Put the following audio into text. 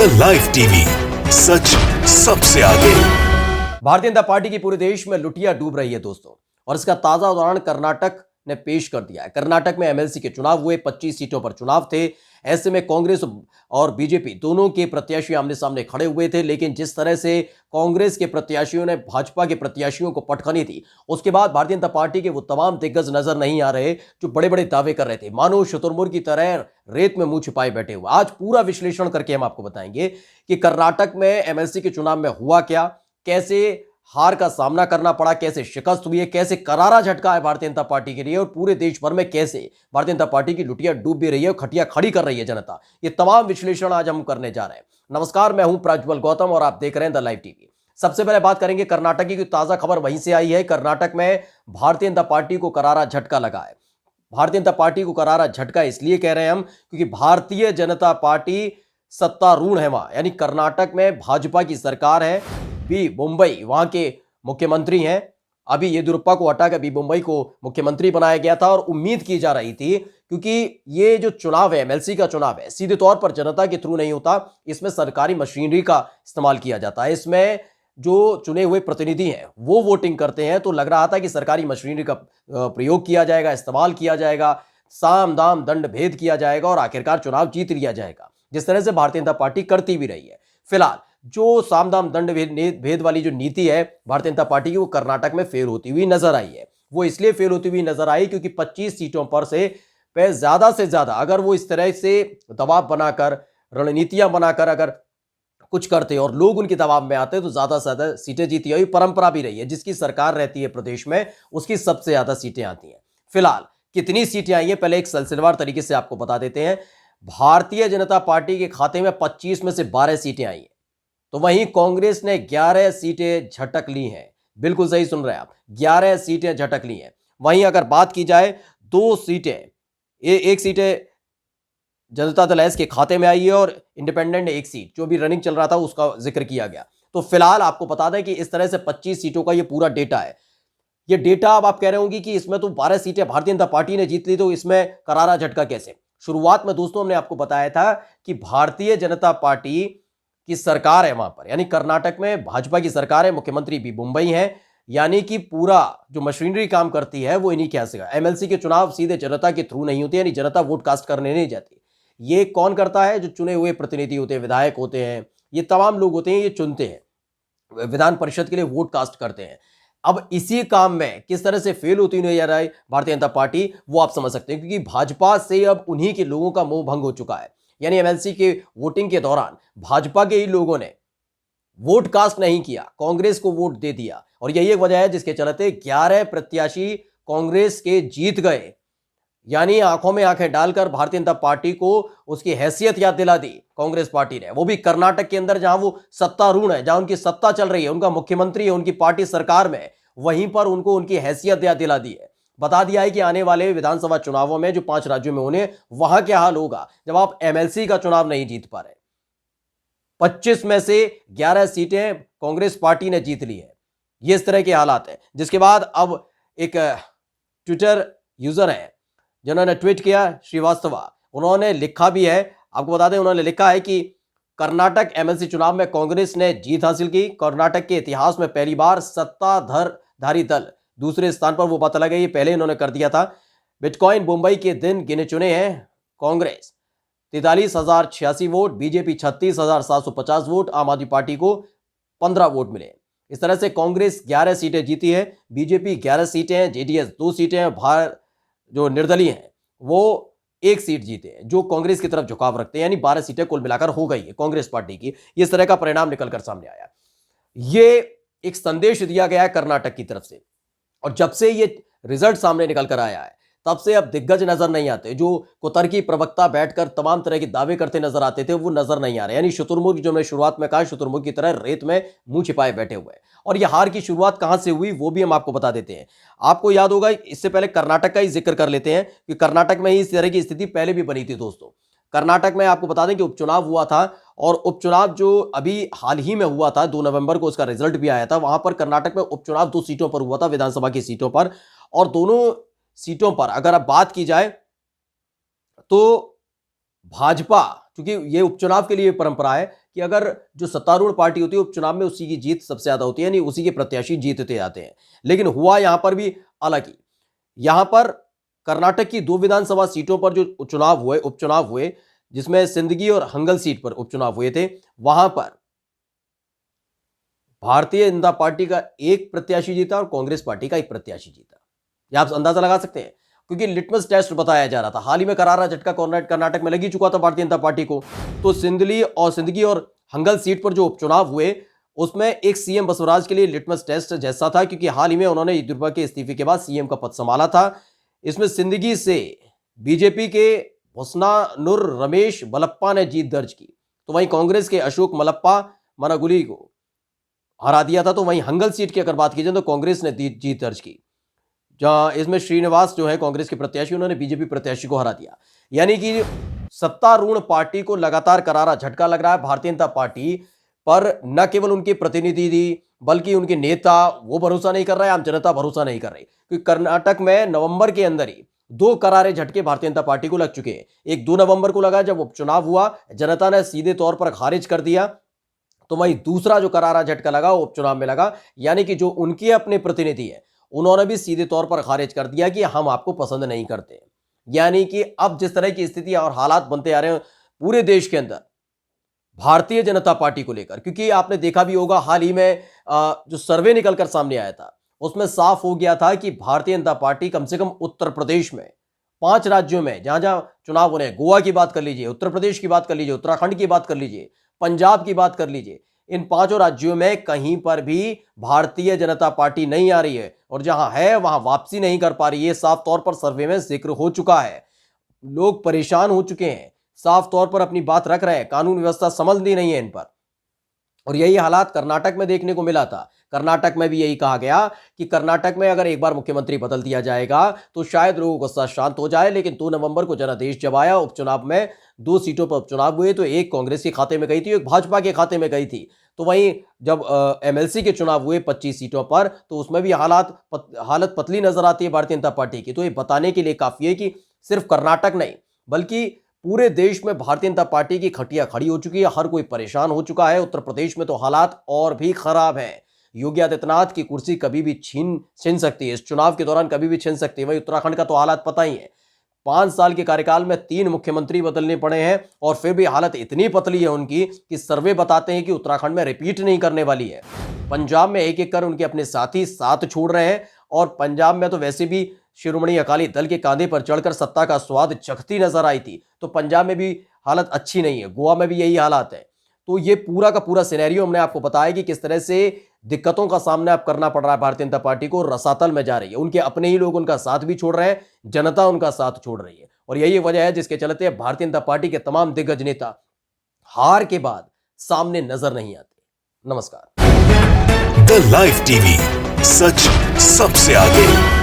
The live TV, सच सबसे आगे। Bharatiya Janata party की पूरे देश में लुटिया डूब रही है दोस्तों, और इसका ताजा उदाहरण कर्नाटक ने पेश कर दिया है। कर्नाटक में एमएलसी के चुनाव हुए, 25 सीटों पर चुनाव थे। ऐसे में कांग्रेस और बीजेपी दोनों के प्रत्याशी आमने सामने खड़े हुए थे, लेकिन जिस तरह से कांग्रेस के प्रत्याशियों ने भाजपा के प्रत्याशियों को पटखनी थी, उसके बाद भारतीय जनता पार्टी के वो तमाम दिग्गज नजर नहीं आ रहे जो बड़े बड़े दावे कर रहे थे, मानो शुतुरमुर्ग की तरह रेत में मुंह छिपाए बैठे हुए। आज पूरा विश्लेषण करके हम आपको बताएंगे कि कर्नाटक में एमएलसी के चुनाव में हुआ क्या, कैसे हार का सामना करना पड़ा, कैसे शिकस्त हुई है, कैसे करारा झटका है भारतीय जनता पार्टी के लिए, और पूरे देश भर में कैसे भारतीय जनता पार्टी की लुटिया डूब भी रही है और खटिया खड़ी कर रही है जनता। ये तमाम विश्लेषण आज हम करने जा रहे हैं। नमस्कार, मैं हूं प्रज्वल गौतम और आप देख रहे हैं द लाइव टीवी। सबसे पहले बात करेंगे कर्नाटक की ताजा खबर वहीं से आई है। कर्नाटक में भारतीय जनता पार्टी को करारा झटका लगा है। भारतीय जनता पार्टी को करारा झटका इसलिए कह रहे हैं हम क्योंकि भारतीय जनता पार्टी सत्तारूढ़ है वहां, यानी कर्नाटक में भाजपा की सरकार है। बी मुंबई वहां के मुख्यमंत्री हैं। अभी येदियुरप्पा को हटाकर बी मुंबई को मुख्यमंत्री बनाया गया था, और उम्मीद की जा रही थी क्योंकि ये जो चुनाव है, एमएलसी का चुनाव है, सीधे तौर पर जनता के थ्रू नहीं होता, इसमें सरकारी मशीनरी का इस्तेमाल किया जाता है। इसमें जो चुने हुए प्रतिनिधि हैं वो वोटिंग करते हैं, तो लग रहा था कि सरकारी मशीनरी का प्रयोग किया जाएगा, इस्तेमाल किया जाएगा, साम दाम दंड भेद किया जाएगा और आखिरकार चुनाव जीत लिया जाएगा, जिस तरह से भारतीय जनता पार्टी करती भी रही है। फिलहाल जो साम दाम दंड भेद वाली जो नीति है भारतीय जनता पार्टी की, वो कर्नाटक में फेल होती हुई नजर आई है। वो इसलिए फेल होती हुई नजर आई क्योंकि 25 सीटों पर पे ज्यादा से ज्यादा अगर वो इस तरह से दबाव बनाकर, रणनीतियां बनाकर अगर कुछ करते और लोग उनके दबाव में आते तो ज्यादा से ज्यादा सीटें जीती हुई परंपरा भी रही है। जिसकी सरकार रहती है प्रदेश में, उसकी सबसे ज्यादा सीटें आती हैं। फिलहाल कितनी सीटें आई हैं, पहले एक सिलसिलेवार तरीके से आपको बता देते हैं। भारतीय जनता पार्टी के खाते में 25 में से 12 सीटें आई हैं, तो वहीं कांग्रेस ने 11 सीटें झटक ली हैं। बिल्कुल सही सुन रहे हैं आप, 11 सीटें झटक ली हैं। वहीं अगर बात की जाए, 2 सीटें, एक सीटें जनता दल एस के खाते में आई है, और इंडिपेंडेंट एक सीट जो भी रनिंग चल रहा था उसका जिक्र किया गया। तो फिलहाल आपको बता दें कि इस तरह से 25 सीटों का ये पूरा डेटा है। ये डेटा अब आप कह रहे होंगे कि इसमें तो 12 सीटें भारतीय जनता पार्टी ने जीत ली, तो इसमें करारा झटका कैसे? शुरुआत में दोस्तों हमने आपको बताया था कि भारतीय जनता पार्टी की सरकार है वहां पर, यानी कर्नाटक में भाजपा की सरकार है, मुख्यमंत्री भी मुंबई है, यानी कि पूरा जो मशीनरी काम करती है वो इन्हीं के हाथ से। एमएलसी के चुनाव सीधे जनता के थ्रू नहीं होते, यानी जनता वोट कास्ट करने नहीं जाती। ये कौन करता है? जो चुने हुए प्रतिनिधि होते हैं, विधायक होते हैं, ये तमाम लोग होते हैं, ये चुनते हैं, विधान परिषद के लिए वोट कास्ट करते हैं। अब इसी काम में किस तरह से फेल होती नजर आई भारतीय जनता पार्टी, वो आप समझ सकते हैं, क्योंकि भाजपा से अब उन्हीं के लोगों का मोह भंग हो चुका है। यानी एमएलसी के वोटिंग के दौरान भाजपा के ही लोगों ने वोट कास्ट नहीं किया, कांग्रेस को वोट दे दिया, और यही एक वजह है जिसके चलते 11 प्रत्याशी कांग्रेस के जीत गए। यानी आंखों में आंखें डालकर भारतीय जनता पार्टी को उसकी हैसियत याद दिला दी कांग्रेस पार्टी ने, वो भी कर्नाटक के अंदर जहां वो सत्तारूढ़ है, जहां उनकी सत्ता चल रही है, उनका मुख्यमंत्री है, उनकी पार्टी सरकार में, वहीं पर उनको उनकी हैसियत याद दिला दी है। बता दिया है कि आने वाले विधानसभा चुनावों में जो 5 राज्यों में होने, वहां क्या हाल होगा जब आप एमएलसी का चुनाव नहीं जीत पा रहे। 25 में से 11 सीटें कांग्रेस पार्टी ने जीत ली है। ये इस तरह के हालात हैं। जिसके बाद अब एक ट्विटर यूजर है जिन्होंने ट्वीट किया, श्रीवास्तवा, उन्होंने लिखा भी है, आपको बता दें, उन्होंने लिखा है कि कर्नाटक एमएलसी चुनाव में कांग्रेस ने जीत हासिल की। कर्नाटक के इतिहास में पहली बार सत्ताधारी दल दूसरे स्थान पर वो बात लगा, ये पहले इन्होंने कर दिया था। बिटकॉइन मुंबई के दिन गिने चुने हैं। कांग्रेस 43,086 वोट, बीजेपी 36,750 वोट, आम आदमी पार्टी को 15 वोट मिले। इस तरह से कांग्रेस 11 सीटें जीती है, बीजेपी 11 सीटें हैं, जेडीएस 2 सीटें हैं, भारत जो निर्दलीय हैं वो 1 सीट जीते हैं, जो कांग्रेस की तरफ झुकाव रखते हैं, यानी 12 सीटें कुल मिलाकर हो गई है कांग्रेस पार्टी की। इस तरह का परिणाम निकलकर सामने आया। ये एक संदेश दिया गया है कर्नाटक की तरफ से, और जब से ये रिजल्ट सामने निकल कर आया है तब से अब दिग्गज नजर नहीं आते। जो कुतर्की प्रवक्ता बैठकर तमाम तरह के दावे करते नजर आते थे, वो नजर नहीं आ रहे। यानी शुतुरमुर्ग, जो मैंने शुरुआत में कहा, शुतुरमुर्ग की तरह रेत में मुंह छिपाए बैठे हुए हैं। और ये हार की शुरुआत कहां से हुई वो भी हम आपको बता देते हैं। आपको याद होगा, इससे पहले कर्नाटक का ही जिक्र कर लेते हैं कि कर्नाटक में ही इस तरह की स्थिति पहले भी बनी थी दोस्तों। कर्नाटक में आपको बता दें कि उपचुनाव हुआ था, और उपचुनाव जो अभी हाल ही में हुआ था, 2 नवंबर को उसका रिजल्ट भी आया था। वहां पर कर्नाटक में उपचुनाव 2 सीटों पर हुआ था, विधानसभा की सीटों पर, और दोनों सीटों पर अगर अब बात की जाए तो भाजपा क्योंकि ये उपचुनाव के लिए परंपरा है कि अगर जो सत्तारूढ़ पार्टी होती है उपचुनाव में उसी की जीत सबसे ज्यादा होती है, यानी उसी के प्रत्याशी जीतते जाते हैं। लेकिन हुआ यहां पर भी अलग ही। यहां पर कर्नाटक की 2 विधानसभा सीटों पर जो उपचुनाव हुए, जिसमें सिंदगी और हंगल सीट पर उपचुनाव हुए थे, वहां पर भारतीय जनता पार्टी का एक प्रत्याशी जीता और कांग्रेस पार्टी का एक प्रत्याशी जीता। यह आप अंदाजा लगा सकते हैं, क्योंकि लिटमस टेस्ट बताया जा रहा था। हाल ही में करारा झटका कर्नाटक में लगी चुका था भारतीय जनता पार्टी को। तो सिंदगी और हंगल सीट पर जो उपचुनाव हुए, उसमें एक सीएम बसवराज के लिए लिटमस टेस्ट जैसा था, क्योंकि हाल ही में उन्होंने येदियुरप्पा के इस्तीफे के बाद सीएम का पद संभाला था। इसमें सिंदगी से बीजेपी के हुस्नानुर रमेश बलप्पा ने जीत दर्ज की, तो वहीं कांग्रेस के अशोक मलप्पा मनागुली को हरा दिया था। तो वहीं हंगल सीट की अगर बात की जाए तो कांग्रेस ने जीत दर्ज की, जहां इसमें श्रीनिवास जो है कांग्रेस के प्रत्याशी, उन्होंने बीजेपी प्रत्याशी को हरा दिया। यानी कि सत्तारूढ़ पार्टी को लगातार करारा झटका लग रहा है। भारतीय जनता पार्टी पर न केवल उनके प्रतिनिधि थी, बल्कि उनके नेता वो भरोसा नहीं कर रहे, आम जनता भरोसा नहीं कर रही। क्योंकि कर्नाटक में नवंबर के अंदर ही 2 करारे झटके भारतीय जनता पार्टी को लग चुके हैं। एक 2 नवंबर को लगा जब उपचुनाव हुआ, जनता ने सीधे तौर पर खारिज कर दिया। तो वहीं दूसरा जो करारा झटका लगा वो उपचुनाव में लगा, यानी कि जो उनके अपने प्रतिनिधि है उन्होंने भी सीधे तौर पर खारिज कर दिया कि हम आपको पसंद नहीं करते। यानी कि अब जिस तरह की स्थिति और हालात बनते आ रहे हैं पूरे देश के अंदर भारतीय जनता पार्टी को लेकर, क्योंकि आपने देखा भी होगा हाल ही में जो सर्वे निकलकर सामने आया था, उसमें साफ हो गया था कि भारतीय जनता पार्टी कम से कम उत्तर प्रदेश में 5 राज्यों में जहां जहां चुनाव हो रहे हैं, गोवा की बात कर लीजिए, उत्तर प्रदेश की बात कर लीजिए, उत्तराखंड की बात कर लीजिए, पंजाब की बात कर लीजिए, इन 5 राज्यों में कहीं पर भी भारतीय जनता पार्टी नहीं आ रही है, और जहां है वहां वापसी नहीं कर पा रही है। साफ तौर पर सर्वे में जिक्र हो चुका है, लोग परेशान हो चुके हैं, साफ तौर पर अपनी बात रख रहे हैं, कानून व्यवस्था समझती नहीं है इन पर। और यही हालात कर्नाटक में देखने को मिला था। कर्नाटक में भी यही कहा गया कि कर्नाटक में अगर एक बार मुख्यमंत्री बदल दिया जाएगा तो शायद लोगों का गुस्सा शांत हो जाए। लेकिन 2 नवंबर को जनादेश जब आया, उपचुनाव में 2 सीटों पर उपचुनाव हुए, तो एक कांग्रेस के खाते में गई थी, एक भाजपा के खाते में गई थी। तो वहीं जब एमएलसी के चुनाव हुए 25 सीटों पर, तो उसमें भी हालत पतली नजर आती है भारतीय जनता पार्टी की। तो ये बताने के लिए काफी है कि सिर्फ कर्नाटक नहीं बल्कि पूरे देश में भारतीय जनता पार्टी की खटिया खड़ी हो चुकी है, हर कोई परेशान हो चुका है। उत्तर प्रदेश में तो हालात और भी खराब हैं। योगी आदित्यनाथ की कुर्सी कभी भी छीन सकती है, इस चुनाव के दौरान कभी भी छीन सकती है। वही उत्तराखंड का तो हालात पता ही है, 5 साल के कार्यकाल में 3 मुख्यमंत्री बदलने पड़े हैं, और फिर भी हालत इतनी पतली है उनकी कि सर्वे बताते हैं कि उत्तराखंड में रिपीट नहीं करने वाली है। पंजाब में एक एक कर उनके अपने साथी साथ छोड़ रहे हैं, और पंजाब में तो वैसे भी शिरोमणि अकाली दल के कांधे पर चढ़कर सत्ता का स्वाद चखती नजर आई थी। तो पंजाब में भी हालत अच्छी नहीं है, गोवा में भी यही हालात है। तो ये पूरा का पूरा सिनेरियो हमने आपको बताया कि किस तरह से दिक्कतों का सामना अब करना पड़ रहा है भारतीय जनता पार्टी को, रसातल में जा रही है। उनके अपने ही लोग उनका साथ भी छोड़ रहे हैं, जनता उनका साथ छोड़ रही है, और यही वजह है जिसके चलते भारतीय जनता पार्टी के तमाम दिग्गज नेता हार के बाद सामने नजर नहीं आते। नमस्कार। द लाइव टीवी, सच सबसे आगे।